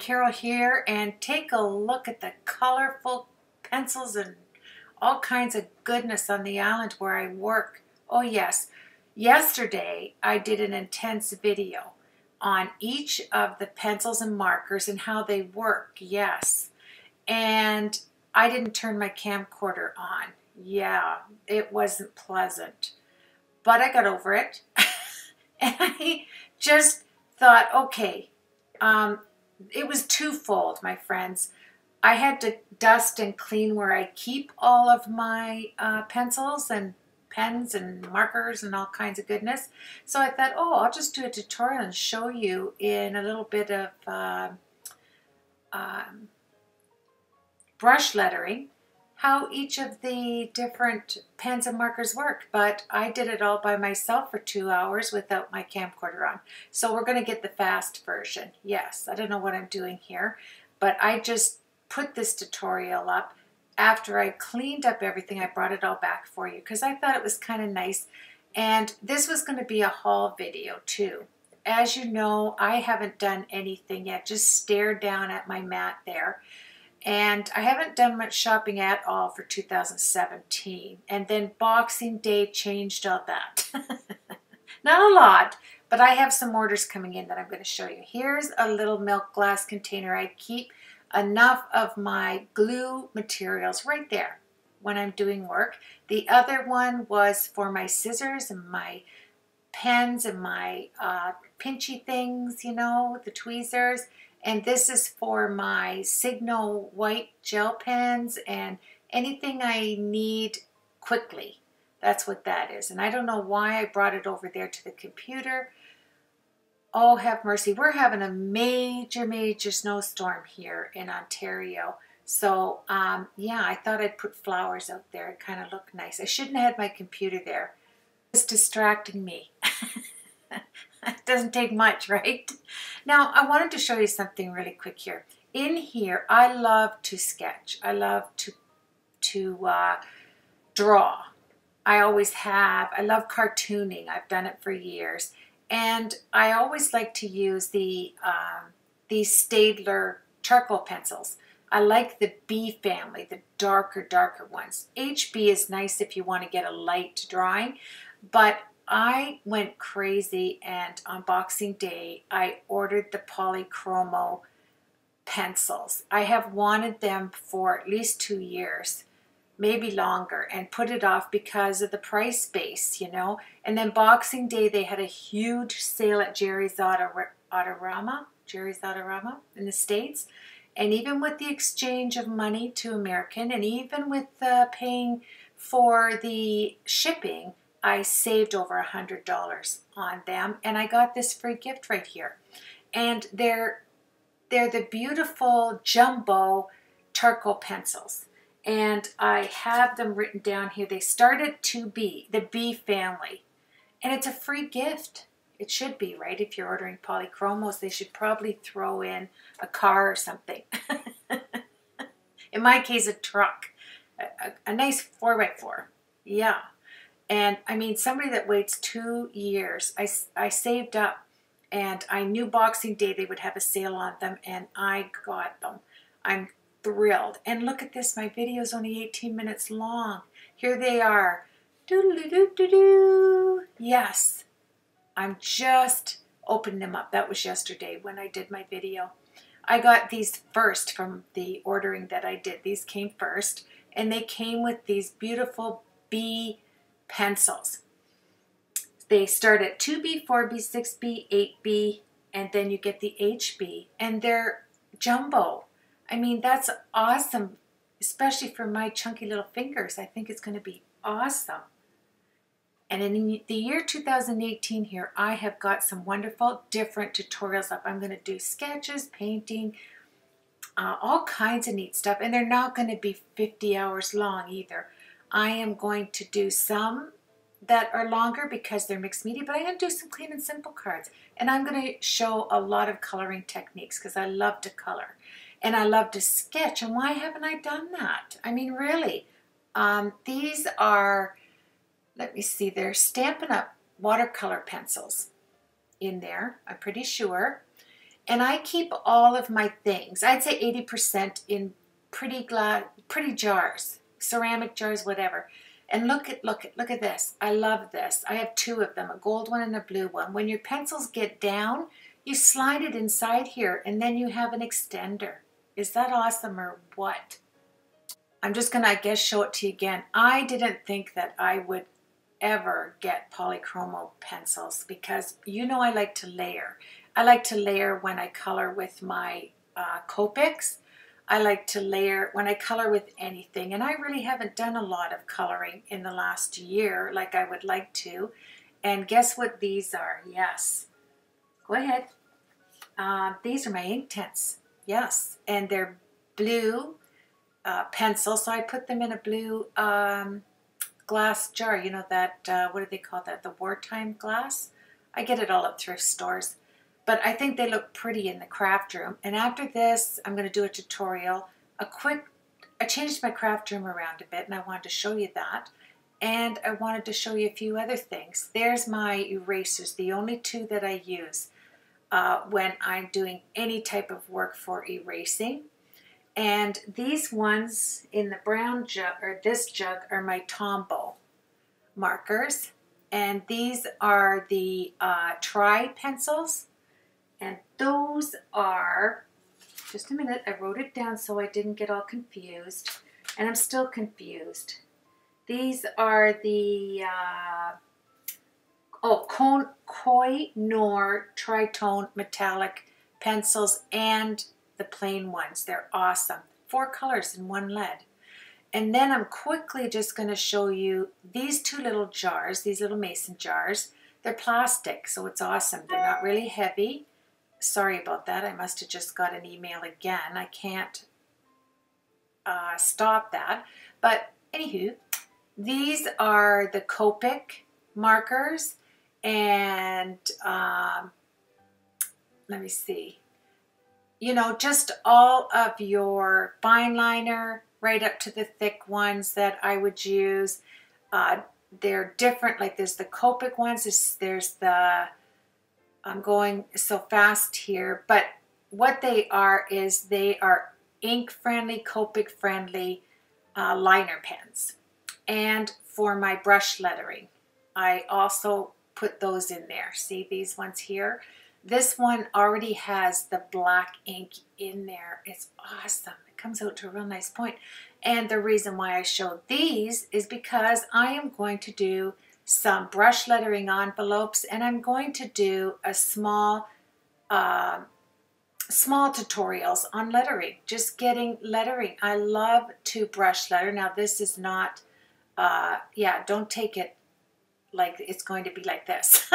Carol here, and take a look at the colorful pencils and all kinds of goodness on the island where I work. Oh yes, yesterday I did an intense video on each of the pencils and markers and how they work, yes. And I didn't turn my camcorder on. Yeah, it wasn't pleasant, but I got over it. And I just thought, okay, it was twofold, my friends. I had to dust and clean where I keep all of my pencils and pens and markers and all kinds of goodness. So I thought, oh, I'll just do a tutorial and show you in a little bit of brush lettering how each of the different pens and markers work. But I did it all by myself for 2 hours without my camcorder on. So we're going to get the fast version. Yes, I don't know what I'm doing here, but I just put this tutorial up after I cleaned up everything. I brought it all back for you because I thought it was kind of nice. And this was going to be a haul video too. As you know, I haven't done anything yet, just stared down at my mat there. And I haven't done much shopping at all for 2017. And then Boxing Day changed all that. Not a lot, but I have some orders coming in that I'm going to show you. Here's a little milk glass container. I keep enough of my glue materials right there when I'm doing work. The other one was for my scissors and my pens and my pinchy things, you know, the tweezers. And this is for my Signal white gel pens and anything I need quickly. That's what that is. And I don't know why I brought it over there to the computer. Oh, have mercy. We're having a major snowstorm here in Ontario. So, yeah, I thought I'd put flowers out there. It kind of looked nice. I shouldn't have had my computer there. It's distracting me. It doesn't take much, right? Now, I wanted to show you something really quick here. In here, I love to sketch. I love to draw. I always have. I love cartooning. I've done it for years. And I always like to use these Staedtler charcoal pencils. I like the B family, the darker ones. HB is nice if you want to get a light drawing, but I went crazy, and on Boxing Day, I ordered the Polychromo pencils. I have wanted them for at least 2 years, maybe longer, and put it off because of the price base, you know. And then Boxing Day, they had a huge sale at Jerry's Autorama in the States. And even with the exchange of money to American, and even with paying for the shipping, I saved over $100 on them, and I got this free gift right here. And they're the beautiful jumbo charcoal pencils, and I have them written down here. They start at 2B, the B family, and it's a free gift. It should be, right? If you're ordering Polychromos, they should probably throw in a car or something. In my case, a truck, a nice 4x4. Yeah. And I mean, somebody that waits 2 years, I saved up, and I knew Boxing Day they would have a sale on them, and I got them. I'm thrilled. And look at this, my video is only 18 minutes long. Here they are. Doodle-doo-doo-doo-doo. Yes, I'm just opening them up. That was yesterday when I did my video. I got these first from the ordering that I did. These came first, and they came with these beautiful B pencils. They start at 2B, 4B, 6B, 8B, and then you get the HB, and they're jumbo. I mean, that's awesome, especially for my chunky little fingers. I think it's going to be awesome. And in the year 2018 here, I have got some wonderful different tutorials up. I'm going to do sketches, painting, all kinds of neat stuff, and they're not going to be 50 hours long either. I am going to do some that are longer because they're mixed media, but I'm going to do some clean and simple cards. And I'm going to show a lot of coloring techniques because I love to color. And I love to sketch. And why haven't I done that? I mean, really. These are, let me see, they're Stampin' Up! Watercolor pencils in there, I'm pretty sure. And I keep all of my things, I'd say 80%, in pretty jars, ceramic jars, whatever. And look at this. I love this. I have two of them, a gold one and a blue one. When your pencils get down, you slide it inside here and then you have an extender. Is that awesome or what? I'm just gonna, I guess, show it to you again. I didn't think that I would ever get polychromo pencils because you know I like to layer. I like to layer when I color with my Copics. I like to layer when I color with anything, and I really haven't done a lot of coloring in the last year like I would like to. And guess what these are? Yes, go ahead. These are my Inktense. Yes, and they're blue pencil, so I put them in a blue glass jar. You know that, what do they call that? The wartime glass? I get it all at thrift stores. But I think they look pretty in the craft room. And after this, I'm going to do a tutorial. I changed my craft room around a bit and I wanted to show you that. And I wanted to show you a few other things. There's my erasers, the only two that I use when I'm doing any type of work for erasing. And these ones in the brown jug, or this jug, are my Tombow markers. And these are the Tri pencils. And those are, just a minute, I wrote it down so I didn't get all confused. And I'm still confused. These are the Koh-i-Noor Tritone metallic pencils and the plain ones. They're awesome. 4 colors in one lead. And then I'm quickly just going to show you these two little jars, these little mason jars. They're plastic, so it's awesome. They're not really heavy. Sorry about that. I must have just got an email again. I can't stop that. But anywho, these are the Copic markers. And let me see. You know, just all of your fine liner, right up to the thick ones that I would use. They're different, like there's the Copic ones, there's the, I'm going so fast here, but what they are is they are ink-friendly, Copic-friendly liner pens. And for my brush lettering, I also put those in there. See these ones here? This one already has the black ink in there. It's awesome. It comes out to a real nice point. And the reason why I showed these is because I am going to do some brush lettering envelopes, and I'm going to do a small tutorials on lettering, just getting lettering. I love to brush letter. Now this is not, yeah, don't take it like it's going to be like this.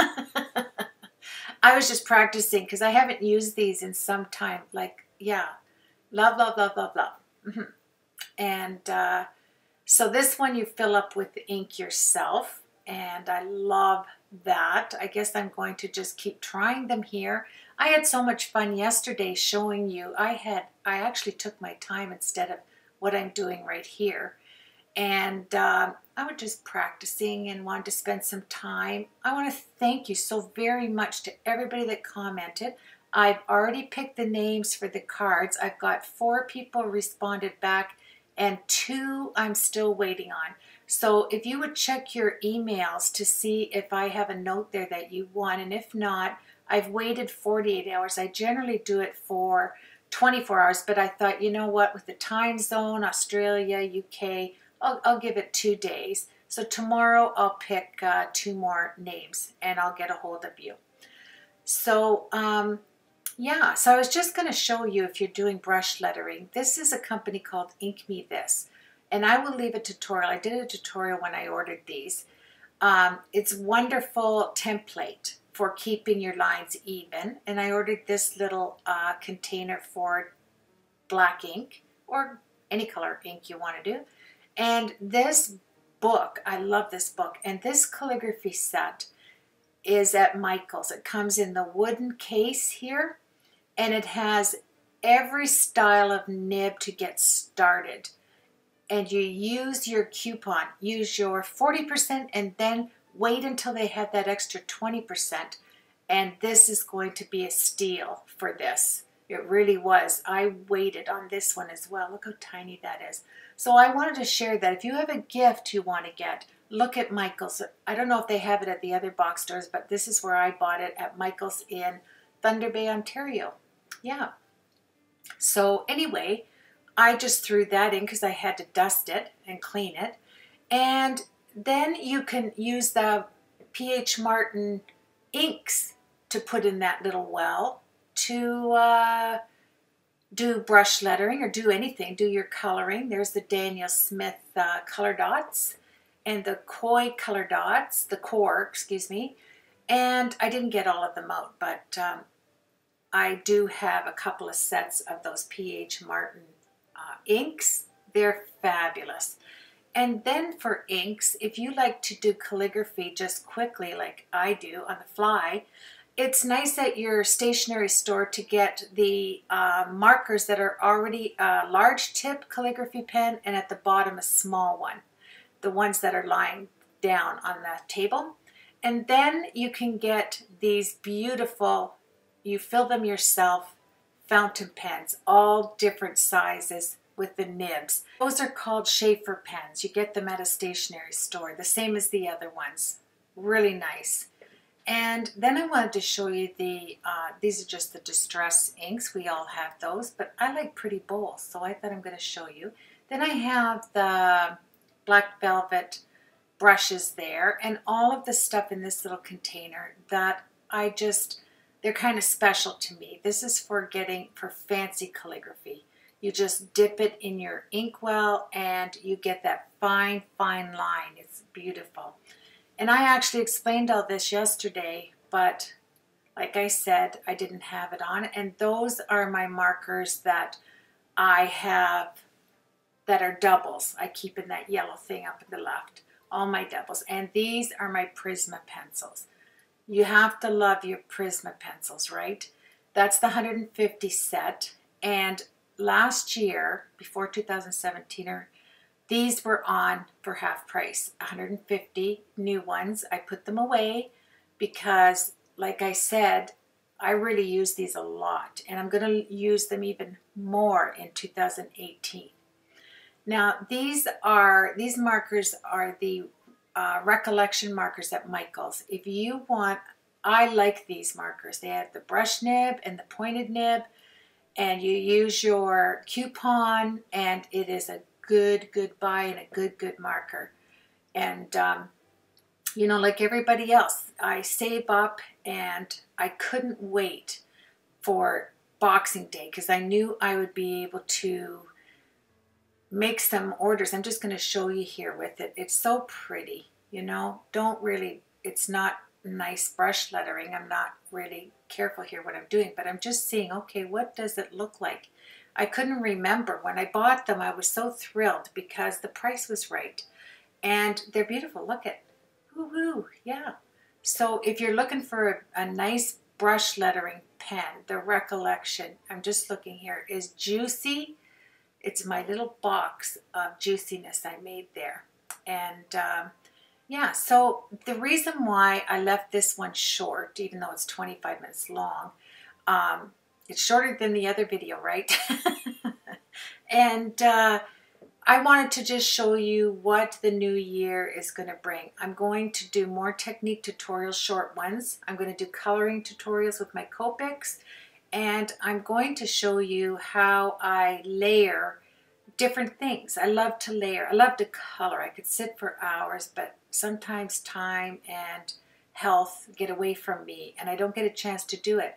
I was just practicing because I haven't used these in some time. Like, yeah, love, love, love, love, love. Mm-hmm. And so this one you fill up with the ink yourself, and I love that. I guess I'm going to just keep trying them here. I had so much fun yesterday showing you. I actually took my time instead of what I'm doing right here. And I was just practicing and wanted to spend some time. I want to thank you so very much to everybody that commented. I've already picked the names for the cards. I've got 4 people responded back and 2 I'm still waiting on. So if you would check your emails to see if I have a note there that you won, and if not, I've waited 48 hours. I generally do it for 24 hours, but I thought, you know what, with the time zone, Australia, UK, I'll give it 2 days. So tomorrow I'll pick 2 more names and I'll get a hold of you. So yeah, so I was just going to show you if you're doing brush lettering. This is a company called Ink Me This, and I will leave a tutorial. I did a tutorial when I ordered these. It's wonderful template for keeping your lines even, and I ordered this little container for black ink or any color ink you want to do. And this book, I love this book, and this calligraphy set is at Michael's. It comes in the wooden case here, and it has every style of nib to get started. And you use your coupon, use your 40%, and then wait until they have that extra 20%. And this is going to be a steal for this. It really was. I waited on this one as well. Look how tiny that is. So I wanted to share that. If you have a gift you want to get, look at Michael's. I don't know if they have it at the other box stores, but this is where I bought it, at Michael's in Thunder Bay, Ontario. Yeah. So anyway, I just threw that in because I had to dust it and clean it. And then you can use the P.H. Martin inks to put in that little well to do brush lettering or do anything, do your coloring. There's the Daniel Smith color dots and the Koi color dots, the core, excuse me. And I didn't get all of them out, but I do have a couple of sets of those P.H. Martin inks. They're fabulous. And then for inks, if you like to do calligraphy just quickly like I do on the fly, it's nice at your stationery store to get the markers that are already a large tip calligraphy pen and at the bottom a small one, the ones that are lying down on the table. And then you can get these beautiful, you fill them yourself, fountain pens, all different sizes with the nibs. Those are called Schaefer pens. You get them at a stationery store, the same as the other ones. Really nice. And then I wanted to show you the, these are just the distress inks. We all have those, but I like pretty bowls, so I thought I'm going to show you. Then I have the black velvet brushes there and all of the stuff in this little container that they're kind of special to me. This is for fancy calligraphy. You just dip it in your inkwell and you get that fine, fine line. It's beautiful. And I actually explained all this yesterday, but like I said, I didn't have it on. And those are my markers that I have that are doubles. I keep in that yellow thing up in the left. All my doubles. And these are my Prisma pencils. You have to love your Prisma pencils, right? That's the 150 set. And last year, before 2017, these were on for half price, 150 new ones. I put them away because, like I said, I really use these a lot, and I'm going to use them even more in 2018. Now, these markers are the recollection markers at Michael's. If you want, I like these markers. They have the brush nib and the pointed nib, and you use your coupon, and it is a good buy and a good marker. And you know, like everybody else, I save up, and I couldn't wait for Boxing Day because I knew I would be able to make some orders. I'm just going to show you here with it. It's so pretty, you know. It's not nice brush lettering. I'm not really careful here what I'm doing, but I'm just seeing, okay, what does it look like? I couldn't remember. When I bought them, I was so thrilled because the price was right. And they're beautiful. Look at, woo-hoo, yeah. So if you're looking for a nice brush lettering pen, the Recollection, I'm just looking here, is Juicy. It's my little box of juiciness I made there. And yeah, so the reason why I left this one short, even though it's 25 minutes long, it's shorter than the other video, right? And I wanted to just show you what the new year is going to bring. I'm going to do more technique tutorials, short ones. I'm going to do coloring tutorials with my Copics. And I'm going to show you how I layer different things. I love to layer. I love to color. I could sit for hours, but sometimes time and health get away from me, and I don't get a chance to do it.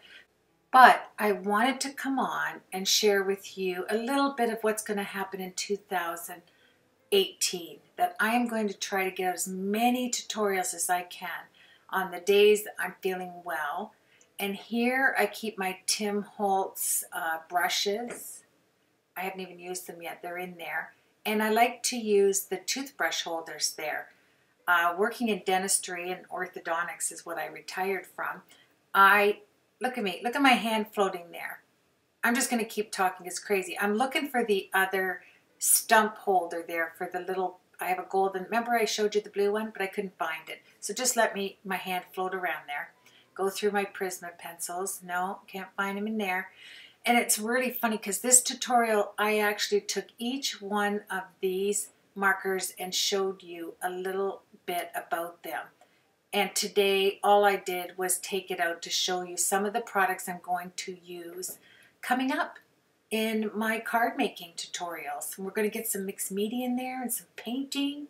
But I wanted to come on and share with you a little bit of what's going to happen in 2018. That I am going to try to get as many tutorials as I can on the days I'm feeling well. And here I keep my Tim Holtz brushes. I haven't even used them yet. They're in there. And I like to use the toothbrush holders there. Working in dentistry and orthodontics is what I retired from. Look at me. Look at my hand floating there. I'm just going to keep talking. It's crazy. I'm looking for the other stump holder there for the little, I have a golden, remember I showed you the blue one, but I couldn't find it. So just let my hand float around there. go through my Prisma pencils. No, can't find them in there. And it's really funny because this tutorial, I actually took each one of these markers and showed you a little bit about them. And today, all I did was take it out to show you some of the products I'm going to use coming up in my card making tutorials. We're going to get some mixed media in there and some painting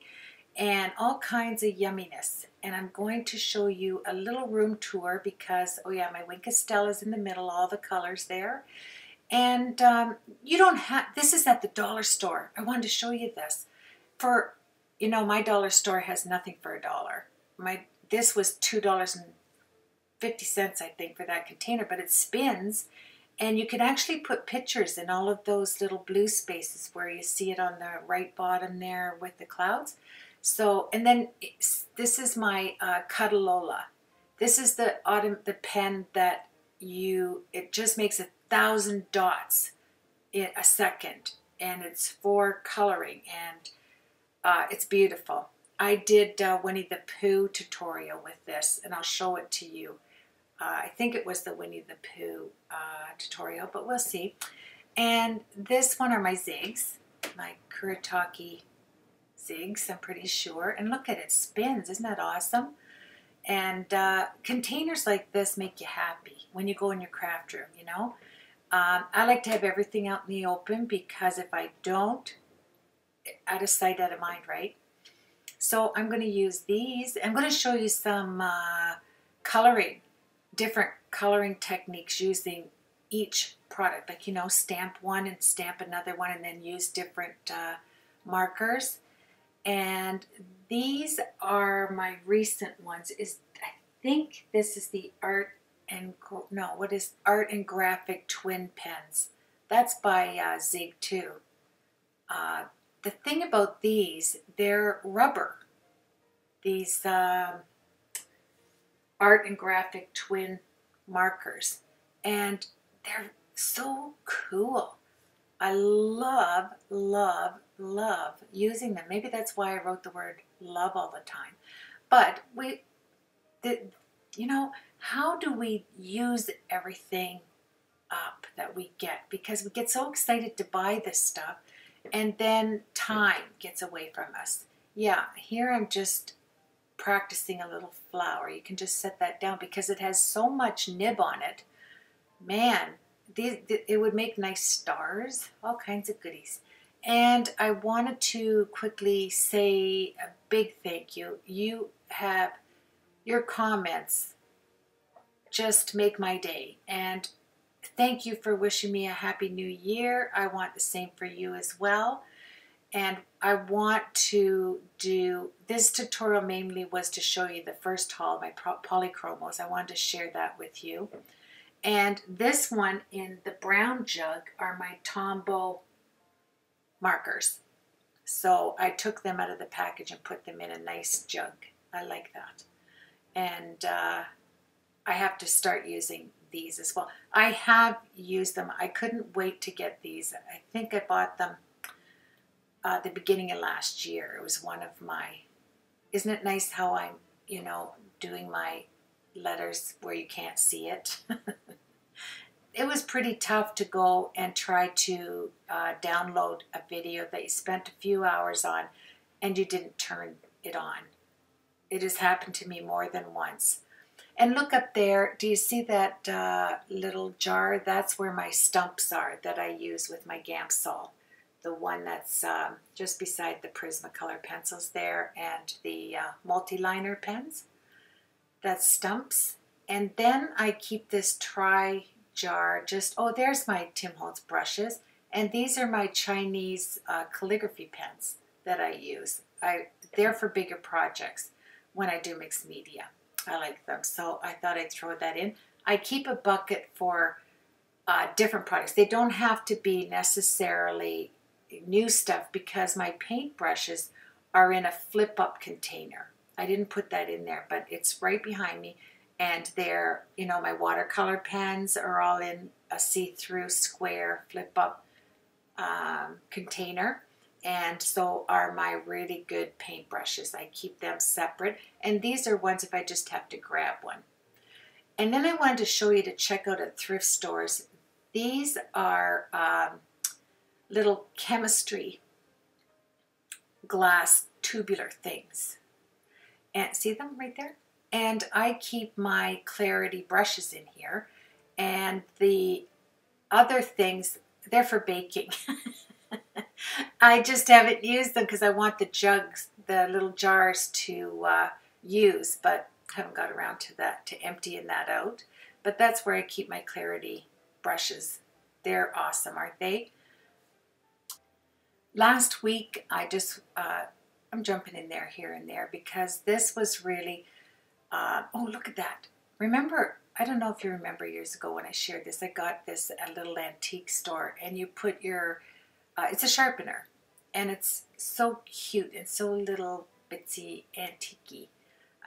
and all kinds of yumminess. And I'm going to show you a little room tour because, oh yeah, my Wink Estelle is in the middle, all the colors there. And you don't have, this is at the dollar store. I wanted to show you this. For, you know, my dollar store has nothing for $1. This was $2.50, I think, for that container, but it spins. And you can actually put pictures in all of those little blue spaces where you see it on the right bottom there with the clouds. So, and then this is my Cutalola. This is the pen that it just makes 1,000 dots in a second. And it's for coloring, and it's beautiful. I did Winnie the Pooh tutorial with this, and I'll show it to you. I think it was the Winnie the Pooh tutorial, but we'll see. And this one are my zigs, my Kuretake zigs, I'm pretty sure. And look at it, spins. Isn't that awesome? And containers like this make you happy when you go in your craft room, you know. I like to have everything out in the open because if I don't, out of sight, out of mind, right? So I'm going to use these. I'm going to show you some coloring, different coloring techniques using each product. Like, you know, stamp one and stamp another one and then use different markers. And these are my recent ones. I think this is the Art and Graphic Twin Pens. That's by Zig too. The thing about these, they're rubber. These Art and Graphic Twin markers. And they're so cool. I love, love, love using them. Maybe that's why I wrote the word love all the time. But you know, how do we use everything up that we get? Because we get so excited to buy this stuff, and then time gets away from us. Yeah, here I'm just practicing a little flower. You can just set that down because it has so much nib on it. Man, it would make nice stars, all kinds of goodies. And I wanted to quickly say a big thank you. You have your comments just make my day. And thank you for wishing me a happy new year. I want the same for you as well. And I want to do, this tutorial mainly was to show you the first haul, my polychromos. I wanted to share that with you. And this one in the brown jug are my Tombow markers. So I took them out of the package and put them in a nice jug. I like that. And I have to start using these as well. I have used them. I couldn't wait to get these. I think I bought them the beginning of last year. It was one of my, isn't it nice how I'm, you know, doing my letters where you can't see it? It was pretty tough to go and try to download a video that you spent a few hours on and you didn't turn it on. It has happened to me more than once. And look up there, do you see that little jar? That's where my stumps are that I use with my Gamsol. The one that's just beside the Prismacolor pencils there and the multi-liner pens. That's stumps. And then I keep this jar just, oh, there's my Tim Holtz brushes. And these are my Chinese calligraphy pens that I use. They're for bigger projects when I do mixed media. I like them, so I thought I'd throw that in. I keep a bucket for different products. They don't have to be necessarily new stuff because my paint brushes are in a flip-up container. I didn't put that in there, but it's right behind me. And they're, you know, my watercolor pens are all in a see-through square flip-up container. And so are my really good paint brushes. I keep them separate. And these are ones if I just have to grab one. And then I wanted to show you to check out at thrift stores. These are little chemistry glass tubular things. And see them right there? And I keep my Clarity brushes in here. And the other things, they're for baking. I just haven't used them because I want the jugs, the little jars to use, but haven't got around to that, to emptying that out. But that's where I keep my Clarity brushes. They're awesome, aren't they? Last week, I'm jumping in there here and there because this was really, oh, look at that. Remember, I don't know if you remember years ago when I shared this, I got this at a little antique store, and you put your, it's a sharpener, and it's so cute and so little bitsy antique-y.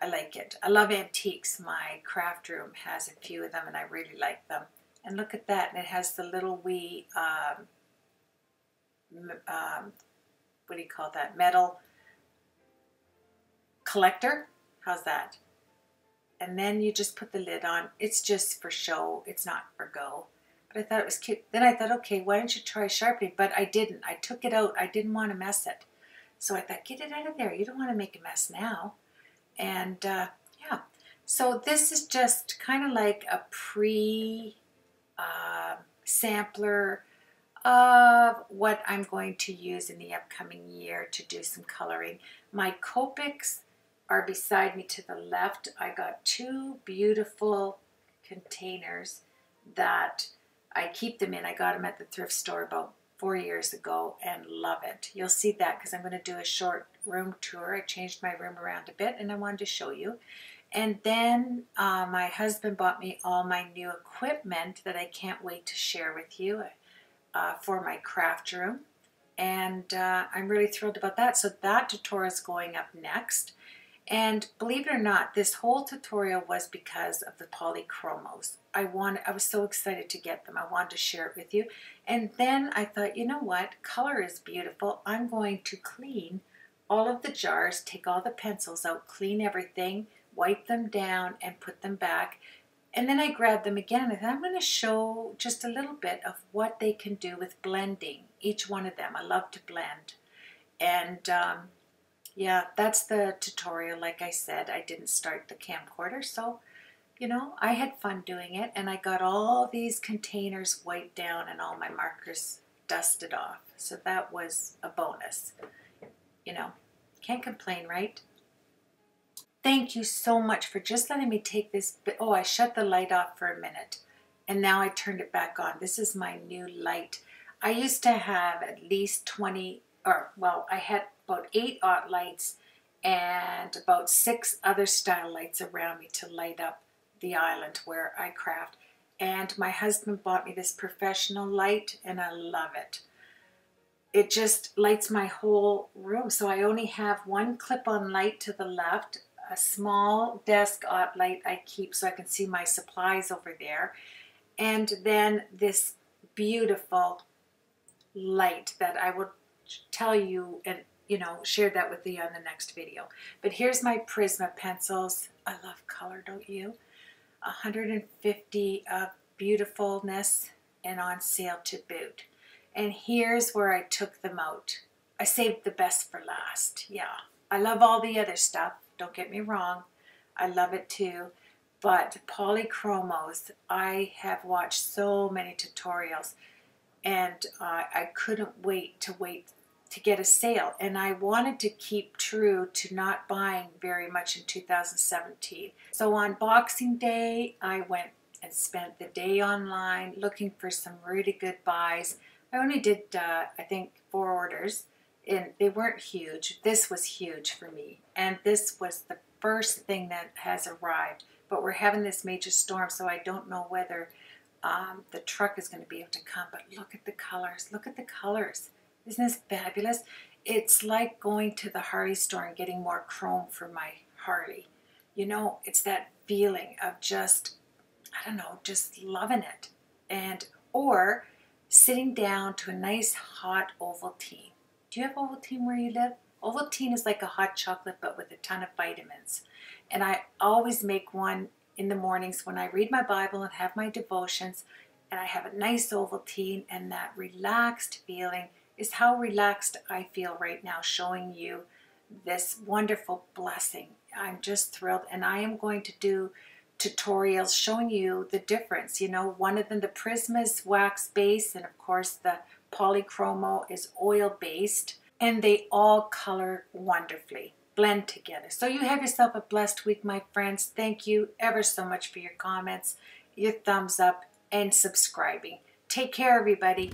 I like it. I love antiques. My craft room has a few of them, and I really like them. And look at that, and it has the little wee, what do you call that, metal collector. How's that? And then you just put the lid on. It's just for show. It's not for go. But I thought it was cute. Then I thought, okay, why don't you try sharpening? But I didn't. I took it out. I didn't want to mess it. So I thought, get it out of there. You don't want to make a mess now. And yeah. So this is just kind of like a pre-sampler of what I'm going to use in the upcoming year to do some coloring. My Copics are beside me to the left. I got two beautiful containers that I keep them in. I got them at the thrift store about 4 years ago and love it. You'll see that because I'm going to do a short room tour. I changed my room around a bit and I wanted to show you. And then my husband bought me all my new equipment that I can't wait to share with you for my craft room. And I'm really thrilled about that. So that tutorial is going up next. And believe it or not, this whole tutorial was because of the polychromos. I was so excited to get them. I wanted to share it with you. And then I thought, you know what? Color is beautiful. I'm going to clean all of the jars, take all the pencils out, clean everything, wipe them down, and put them back. And then I grabbed them again, and I'm going to show just a little bit of what they can do with blending, each one of them. I love to blend. And yeah, that's the tutorial. Like I said, I didn't start the camcorder, so, you know, I had fun doing it, and I got all these containers wiped down and all my markers dusted off. So that was a bonus. You know, can't complain, right? Thank you so much for just letting me take this. Oh, I shut the light off for a minute, and now I turned it back on. This is my new light. I used to have at least 20, or well, I had about 8 aught lights and about 6 other style lights around me to light up the island where I craft. And my husband bought me this professional light, and I love it. It just lights my whole room. So I only have one clip-on light to the left, a small desk light I keep so I can see my supplies over there, and then this beautiful light that I will tell you and, you know, share that with you on the next video. But here's my Prisma pencils. I love color, don't you? 150 of beautifulness and on sale to boot. And here's where I took them out. I saved the best for last. Yeah, I love all the other stuff. Don't get me wrong. I love it too. But polychromos, I have watched so many tutorials, and I couldn't wait to get a sale. And I wanted to keep true to not buying very much in 2017. So on Boxing Day, I went and spent the day online looking for some really good buys. I only did, I think, 4 orders, and they weren't huge. This was huge for me, and this was the first thing that has arrived. But we're having this major storm, so I don't know whether the truck is going to be able to come. But look at the colors. Look at the colors. Isn't this fabulous? It's like going to the Harley store and getting more chrome for my Harley. You know, it's that feeling of just, I don't know, just loving it. And, or sitting down to a nice hot Ovaltine. Do you have Ovaltine where you live? Ovaltine is like a hot chocolate but with a ton of vitamins. And I always make one in the mornings when I read my Bible and have my devotions, and I have a nice Ovaltine, and that relaxed feeling is how relaxed I feel right now, showing you this wonderful blessing. I'm just thrilled, and I am going to do tutorials showing you the difference. You know, one of them, the Prisma is wax based, and of course the Polychromo is oil based, and they all color wonderfully, blend together. So you have yourself a blessed week, my friends. Thank you ever so much for your comments, your thumbs up, and subscribing. Take care, everybody.